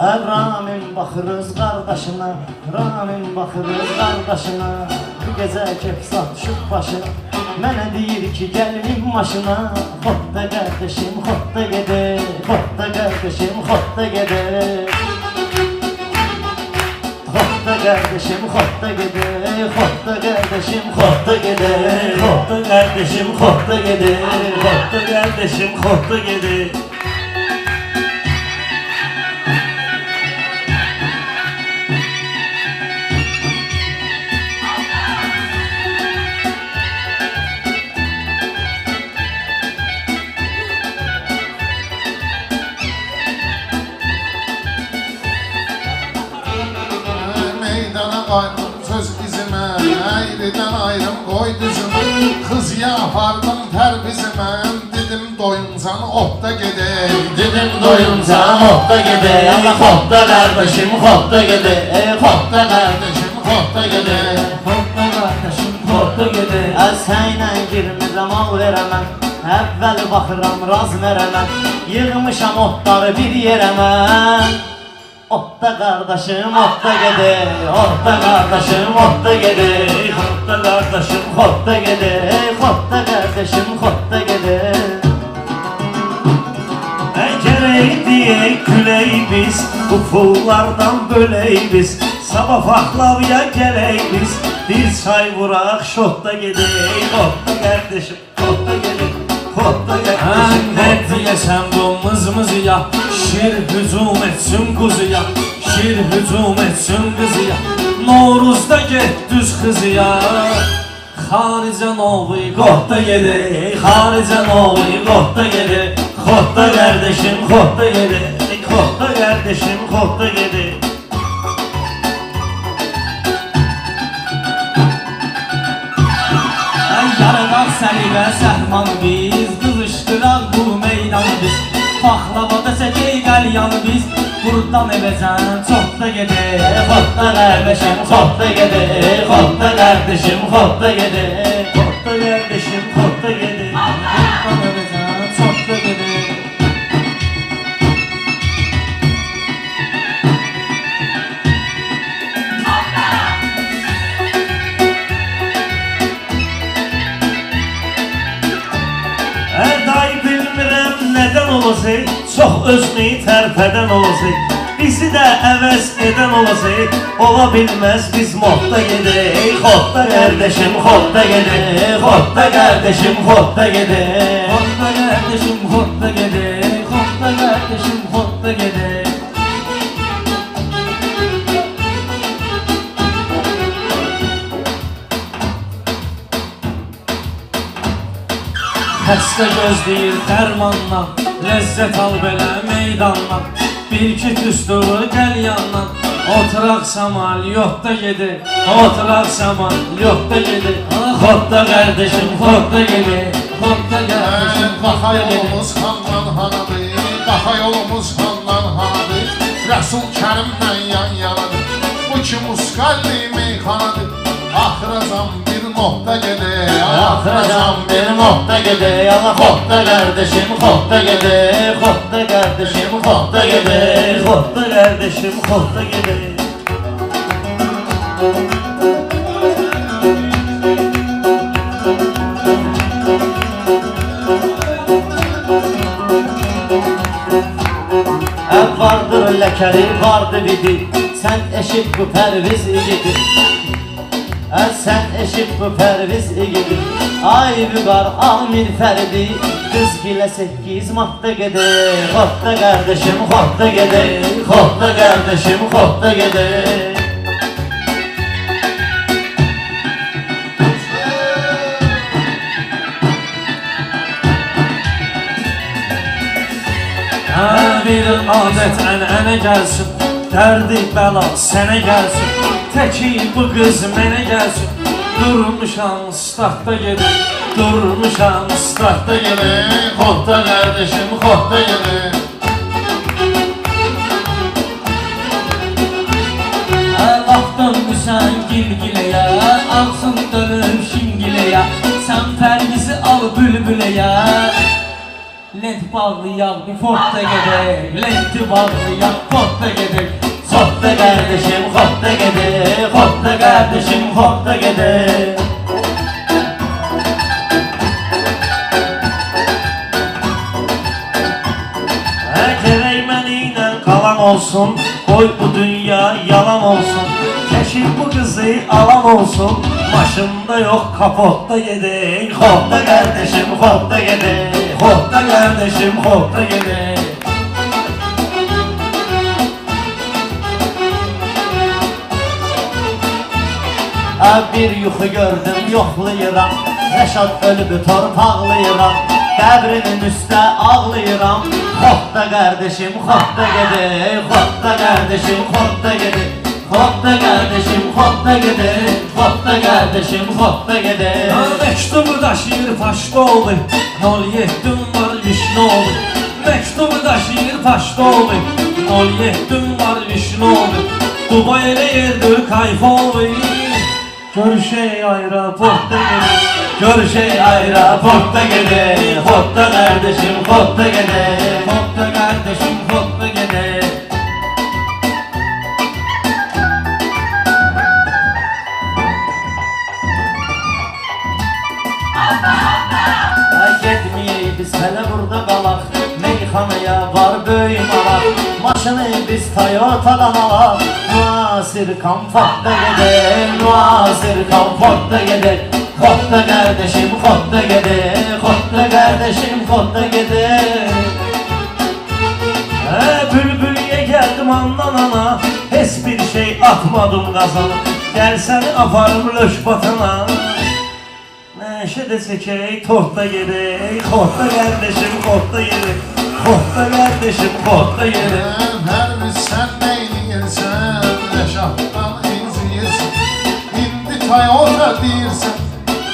Ramin baxırız qardaşına, Ramin baxırız qardaşına. Bu gecə kefsat düşüb başına, mənə deyir ki gəlin maşına. Xotda qardaşım, xotda gedək, xotda qardaşım, xotda gedək. Xotda qardaşım, xotda gedək, xotda qardaşım, xotda gedək. Xotda qardaşım, xotda gedək, xotda qardaşım, xotda gedək. Söz izime, eğriden ayrım koy düzüme. Kızya apardım terbizime, dedim doyuncan otda gedey. Dedim doyuncan otda gedey, Allah xotda qardaşım, xotda gedey. Xotda qardaşım, xotda gedey. Xotda qardaşım, xotda gedey. Sənlə girmirəm, al verəməm, əvvəl baxıram, raz verəməm. Yığmışam otları bir yerə mən. Otda qardaşım, otda gedək, otda qardaşım, otda gedək. Xotda qardaşım, xotda gedək, xotda qardaşım, xotda gedək. Gərək deyək, gülək biz, bu pullardan bölək biz. Sabah vaxtlavya gələk biz, bir çay vuraq, şotda gedək. Xotda qardaşım, xotda gedək, xotda qardaşım. Ne diyesem bu mızmızıya, şir hücum etsin kuzuya, şir hücum etsin kızıya. Novruzda get düz kızıya, xarica novi qotda gedək, xarica novi qotda gedək. Xotda qardaşım, xotda gedək, xotda qardaşım, xotda gedək. Yaradaq səni və səhman biz, qızışdıraq bu meydanı biz. Paxlavada çəkək qəlyanı biz, buradan evəcən çotda gedək. Xotda qardaşım, xotda gedək, xotda qardaşım, xotda gedək. Xotda qardaşım, xotda gedək. Buradan evəcən çotda gedək. Çox özünü tərpədən olacaq, bizi də əvəz edən olacaq. Ola bilməz biz modda gedək. Xotda qardaşım, xotda gedək, xotda qardaşım, xotda gedək. Xotda qardaşım, xotda gedək, xotda qardaşım, xotda gedək. Xəstə gözləyir dərmandan, ləzzət al belə meydandan. Bir iki tüstüğü gəl yandan, oturaq samal yotda gedək, oturaq samal yotda gedək. Xotda qardaşım, xotda gedək, xotda qardaşım, Qaxa xotda gedək. yolumuz xandan hanadır, qaxa yolumuz xandan hanadır. Rəsul Kərimlə yan yanadır, bu ki musqalli meyxanadır. Axıracan bir nokta gedək, Axıracan bir nokta gedək. Allah xotda qardaşım, xotda gedək, xotda qardaşım, xotda gedək, xotda qardaşım, xotda gedək. Vardır ləkəli, vardı bidi, sən eşit bu pərviz igidi. Sən eşit bu pərviz igidi. Ay vüqar, amir fərdi, qız gilə 8 maddə gedək. Xotda qardaşım, xotda gedək, xotda qardaşım, xotda gedək. Bir adət ənənə gəlsin, dərdi bəla sənə gəlsin. Təki bu qız mənə gəlsin, durmuşam startda gedək, durmuşam startda gedək. Xotda qardaşım, xotda gedək. Laf dönmüsən gilgiləyə, ağzın dönüb şingiləyə. Sən pərvizi al bülbüləyə, Lent bağlayak bir Fordda gedək, lenti bağlayak Fordda gedək. Hopta kardeşim hopta gede, hopta kardeşim hopta gede. Kereymeniyle kalan olsun, koy bu dünya yalan olsun. Keşif bu kızı alan olsun, başında yok kapotta gede. Hopta kardeşim hopta gede, hopta kardeşim hopta gede. Bir yuxu gördüm yoxlayıram, Rəşad ölübü torpaqlayıram, qəbrinin üstə ağlayıram. Hopda qardeşim hopda gede, hopda qardeşim hopda gede, hopda qardeşim hopda gede, hopda qardeşim hopda gede. Mektubu daşıyır Paştoğlu, 07'm var Vişnoğlu. Mektubu daşıyır Paştoğlu, 07'm var Vişnoğlu. Dubay'la yerdir Kayfoğlu. Görüşey aeroportta gede, Görüşey aeroportta gede, hopda kardeşim hopda gede, hopta kardeşim hopta gede. Getmeyey biz hələ burada qalaq, meyxanaya var böyük maraq. Maşını biz Toyota'dan alaq, Nasir komfortda gedək, Nasir komfortda gedək. Hopda kardeşim hopda gedək, hopda kardeşim hopda gedək. Bülbülüye geldim andan ana, heç bir şey atmadım qazana. Gəl səni aparım löş batana, Neşede çekey tortla gedək, hortla kardeşim hortla gedək, hortla kardeşim hortla gedək. Her biz sen neyleyirsen, Reşat'tan inciyirsin. İndi Toyota deyirsən,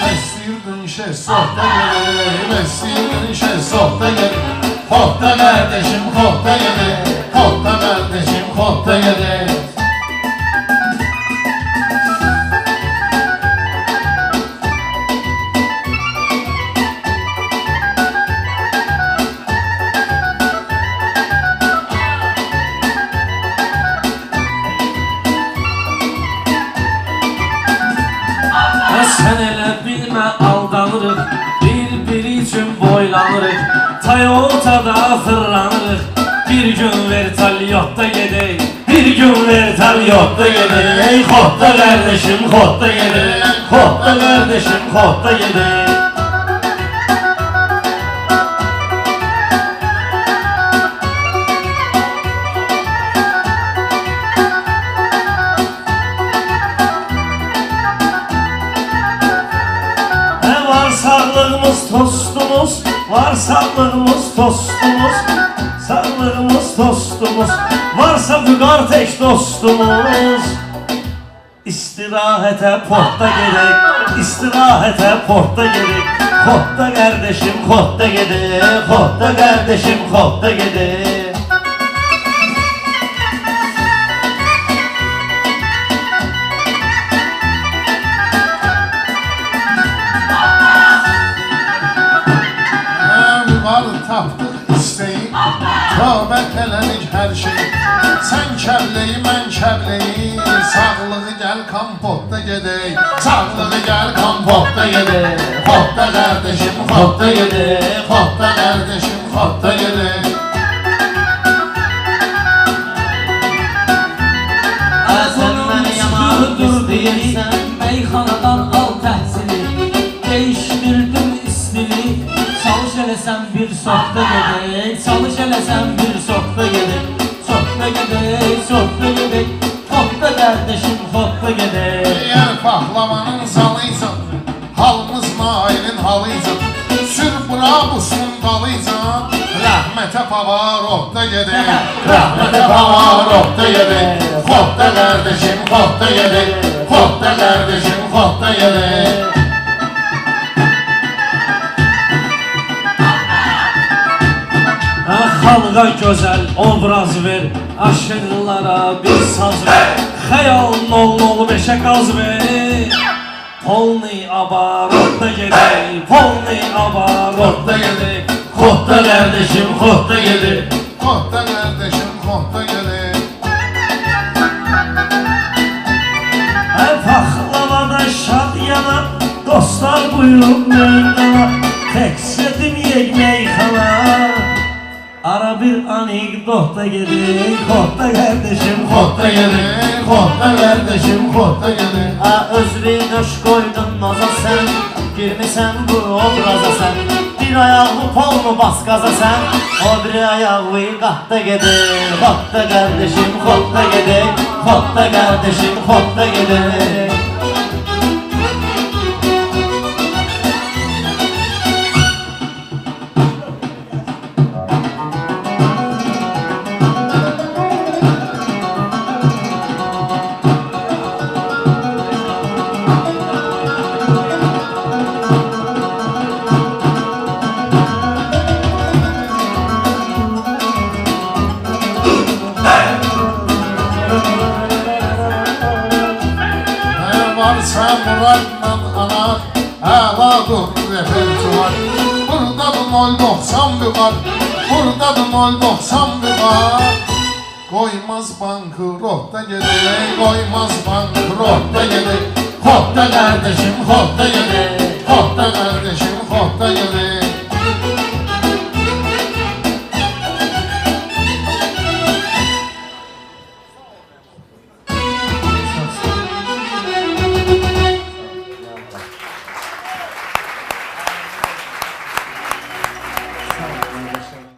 Bəstirdin şey sohta gelir, Bəstirdin şey sohta gelir. Hopta kardeşim hopta gelir, hopta kardeşim hopta gelir. Sen elə bilmə aldanırıq, bir-biri üçün boylanırıq. Toyota'da fırlanırıq, bir gün vertolyotda gedək, Bir gün vertolyotda gedək, hopta kardeşim hopta gedək, hopta kardeşim hopta gedək. Var sağlığımız tostumuz, var sağlığımız tostumuz, sağlığımız tostumuz, varsa fügar tek dostumuz. İstirahete portta gedək, istirahete portta gedək, hopta kardeşim hopta gedək, hopta kardeşim hopta gedək. Tapdıq isteği, tövbə elədik hər şey. Sən kəbleyi, mən kəbleyi, sağlığı gəl kompotda gedək, sağlığı gəl kompotda gedək. Hopta kardeşim hopta gedək, hopta kardeşim hopta gedək. Sən məni yaman istəyirsən, meyxanadan al təhsili, değişdirdim istili. Çalış eləsən bir sohta gedək, çalış eləsən bir sohta gedək, sohta gedək, sohta gedək, hopta kardeşim hopta gedək. Eğer pahlavanın salıysan, halımız nailin halıysan, sür brabusun dalıysan, rahmete Pavarot'ta gedək, rahmete Pavarot'ta gedək. Hopta kardeşim hopta gedək, hopta kardeşim hopta gedək. Xalqa gözəl obraz ver, aşıqlara bir saz ver, xəyal 005'e qaz ver. Polni abarotda gedək, polni abarotda gedək, Xotda kardeşim xotda gedir. Xotda kardeşim xotda gedir. Paxlavada şad yana, dostlar buyurub mövdana, Təqsədim yegmək xana, ara bir anekdotda gedir. Xotda kardeşim Xotda gedir, xotda kardeşim xotda gedir. Özri döş koydun naza sen, girmişsen bu obraza sen. Bir ayağı pol mu bas gaza sen, o bir ayağı qatda gedir. Xotda kardeşim xotda gedir. Xotda kardeşim xotda gedir. Varsa Murad'la ana, əladır repertuar. Buradadır 091 var, buradadır 091 var. Qoymaz bankrotda gedir, qoymaz bankrotda gedir. Xotda kardeşim xotda gedir. Xotda kardeşim